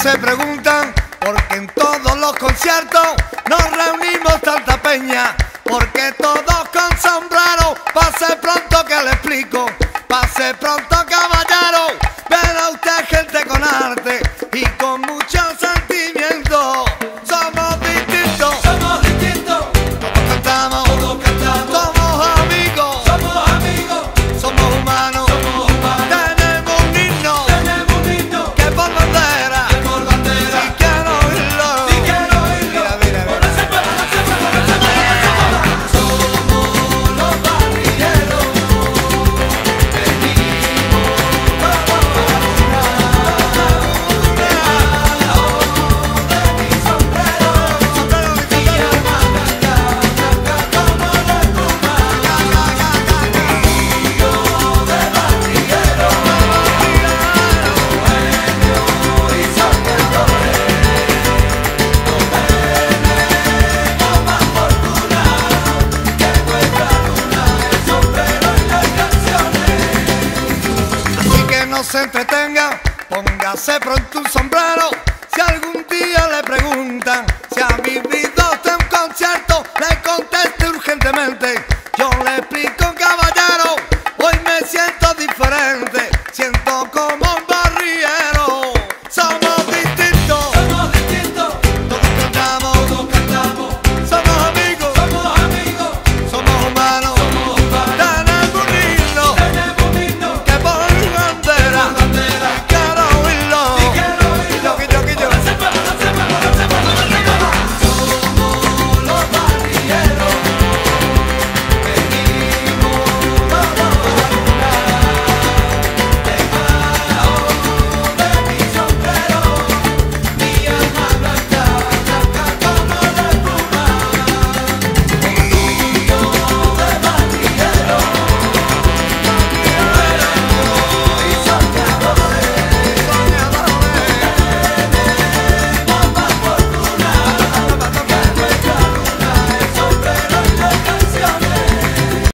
se preguntan por qué en todos los conciertos nos reunimos tanta peña. Porque todos con sombrero, pase pronto que le explico. Pase pronto, caballero, verá usted gente con arte y con mucho sentimiento. Somos distintos, todos cantamos, somos amigos, somos humanos, tenemos un himno, que por bandera, si quiero oírlo, mira, mira, mira. Somos los barrilleros, no se entretenga, póngase pronto un sombrero. Si algún día le preguntan si ha vivido usted un concierto, le conteste urgentemente. Yo le explico